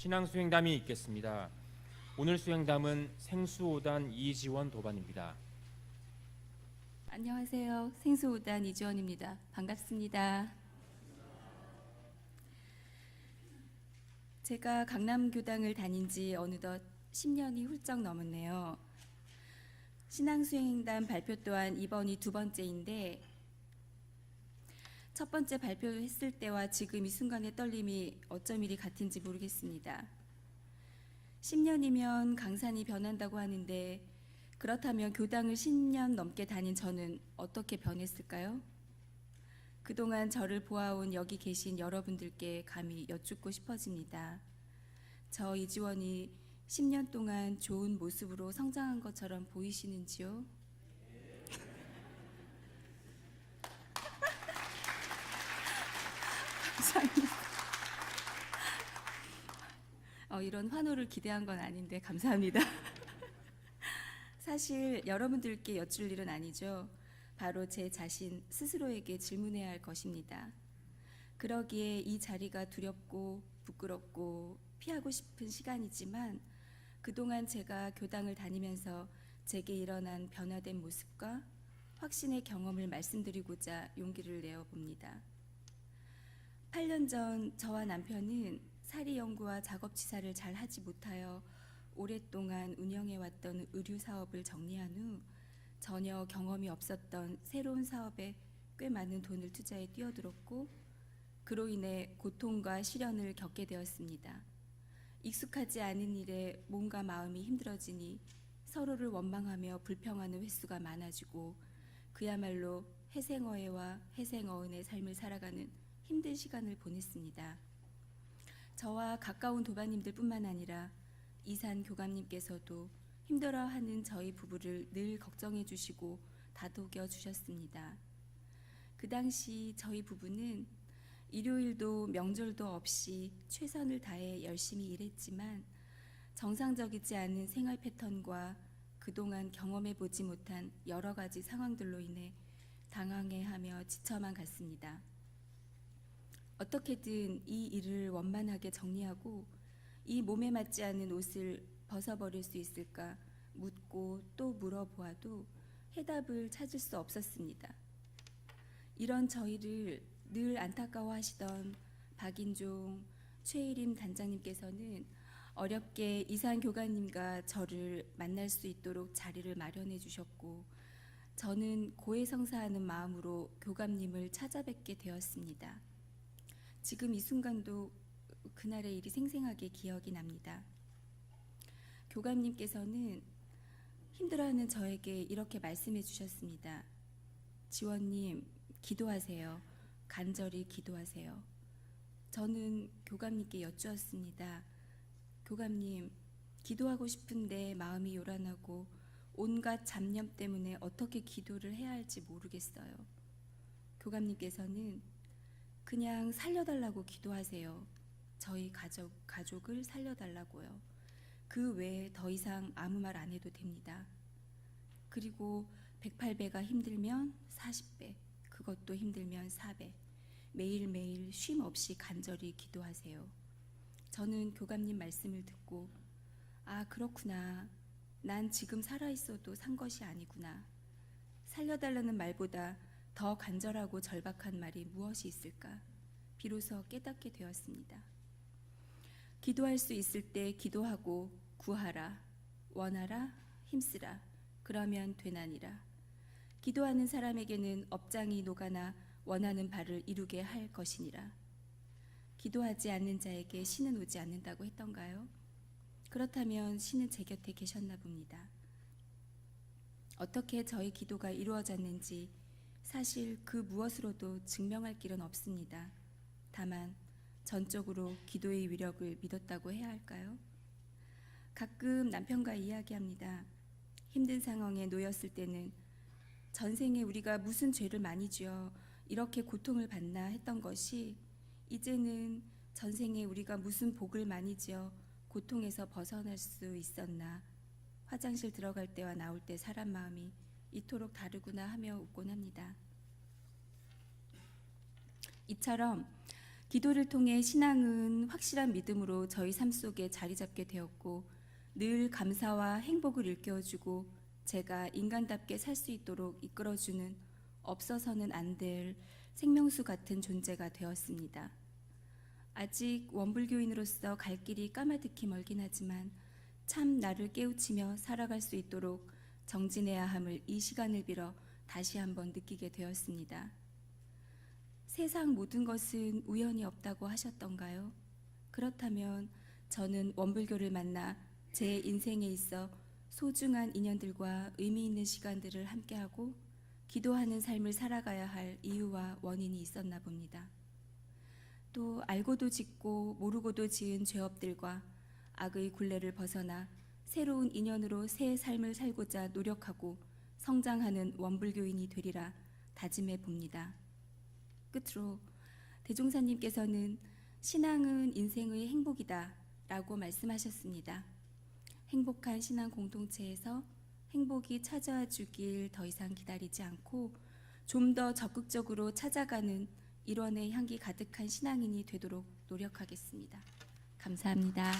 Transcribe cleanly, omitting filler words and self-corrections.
신앙 수행담이 있겠습니다. 오늘 수행담은 생수5단 이지원 도반입니다. 안녕하세요. 생수5단 이지원입니다. 반갑습니다. 제가 강남교당을 다닌 지 어느덧 10년이 훌쩍 넘었네요. 신앙수행담 발표 또한 이번이 두 번째인데 첫 번째 발표했을 때와 지금 이 순간의 떨림이 어쩜 이리 같은지 모르겠습니다. 10년이면 강산이 변한다고 하는데 그렇다면 교당을 10년 넘게 다닌 저는 어떻게 변했을까요? 그동안 저를 보아온 여기 계신 여러분들께 감히 여쭙고 싶어집니다. 저 이지원이 10년 동안 좋은 모습으로 성장한 것처럼 보이시는지요? 감사합니다. 이런 환호를 기대한 건 아닌데 감사합니다. 사실 여러분들께 여쭐 일은 아니죠. 바로 제 자신 스스로에게 질문해야 할 것입니다. 그러기에 이 자리가 두렵고 부끄럽고 피하고 싶은 시간이지만 그동안 제가 교당을 다니면서 제게 일어난 변화된 모습과 확신의 경험을 말씀드리고자 용기를 내어봅니다. 8년 전 저와 남편은 사리 연구와 작업치사를 잘 하지 못하여 오랫동안 운영해왔던 의류 사업을 정리한 후 전혀 경험이 없었던 새로운 사업에 꽤 많은 돈을 투자해 뛰어들었고 그로 인해 고통과 시련을 겪게 되었습니다. 익숙하지 않은 일에 몸과 마음이 힘들어지니 서로를 원망하며 불평하는 횟수가 많아지고 그야말로 해생어해와 해생어은의 삶을 살아가는 힘든 시간을 보냈습니다. 저와 가까운 도반님들 뿐만 아니라 이산 교감님께서도 힘들어하는 저희 부부를 늘 걱정해 주시고 다독여 주셨습니다. 그 당시 저희 부부는 일요일도 명절도 없이 최선을 다해 열심히 일했지만 정상적이지 않은 생활 패턴과 그동안 경험해 보지 못한 여러 가지 상황들로 인해 당황해하며 지쳐만 갔습니다. 어떻게든 이 일을 원만하게 정리하고 이 몸에 맞지 않는 옷을 벗어버릴 수 있을까 묻고 또 물어보아도 해답을 찾을 수 없었습니다. 이런 저희를 늘 안타까워하시던 박인종, 최일임 단장님께서는 어렵게 이산 교관님과 저를 만날 수 있도록 자리를 마련해 주셨고 저는 고해성사하는 마음으로 교감님을 찾아뵙게 되었습니다. 지금 이 순간도 그날의 일이 생생하게 기억이 납니다. 교감님께서는 힘들어하는 저에게 이렇게 말씀해 주셨습니다. 지원님, 기도하세요. 간절히 기도하세요. 저는 교감님께 여쭈었습니다. 교감님, 기도하고 싶은데 마음이 요란하고 온갖 잡념 때문에 어떻게 기도를 해야 할지 모르겠어요. 교감님께서는 그냥 살려달라고 기도하세요. 저희 가족을 살려달라고요. 그 외에 더 이상 아무 말 안 해도 됩니다. 그리고 108배가 힘들면 40배, 그것도 힘들면 4배, 매일매일 쉼 없이 간절히 기도하세요. 저는 교감님 말씀을 듣고 아, 그렇구나. 난 지금 살아있어도 산 것이 아니구나. 살려달라는 말보다 더 간절하고 절박한 말이 무엇이 있을까? 비로소 깨닫게 되었습니다. 기도할 수 있을 때 기도하고 구하라, 원하라, 힘쓰라. 그러면 되나니라. 기도하는 사람에게는 업장이 녹아나 원하는 바를 이루게 할 것이니라. 기도하지 않는 자에게 신은 오지 않는다고 했던가요? 그렇다면 신은 제 곁에 계셨나 봅니다. 어떻게 저희 기도가 이루어졌는지 사실 그 무엇으로도 증명할 길은 없습니다. 다만 전적으로 기도의 위력을 믿었다고 해야 할까요? 가끔 남편과 이야기합니다. 힘든 상황에 놓였을 때는 전생에 우리가 무슨 죄를 많이 지어 이렇게 고통을 받나 했던 것이 이제는 전생에 우리가 무슨 복을 많이 지어 고통에서 벗어날 수 있었나, 화장실 들어갈 때와 나올 때 사람 마음이 이토록 다르구나 하며 웃곤 합니다. 이처럼 기도를 통해 신앙은 확실한 믿음으로 저희 삶 속에 자리 잡게 되었고 늘 감사와 행복을 일깨워주고 제가 인간답게 살 수 있도록 이끌어주는 없어서는 안 될 생명수 같은 존재가 되었습니다. 아직 원불교인으로서 갈 길이 까마득히 멀긴 하지만 참 나를 깨우치며 살아갈 수 있도록 정진해야 함을 이 시간을 빌어 다시 한번 느끼게 되었습니다. 세상 모든 것은 우연이 없다고 하셨던가요? 그렇다면 저는 원불교를 만나 제 인생에 있어 소중한 인연들과 의미 있는 시간들을 함께하고 기도하는 삶을 살아가야 할 이유와 원인이 있었나 봅니다. 또 알고도 짓고 모르고도 지은 죄업들과 악의 굴레를 벗어나 새로운 인연으로 새 삶을 살고자 노력하고 성장하는 원불교인이 되리라 다짐해 봅니다. 끝으로 대종사님께서는 신앙은 인생의 행복이다 라고 말씀하셨습니다. 행복한 신앙 공동체에서 행복이 찾아와 주길 더 이상 기다리지 않고 좀 더 적극적으로 찾아가는 일원의 향기 가득한 신앙인이 되도록 노력하겠습니다. 감사합니다.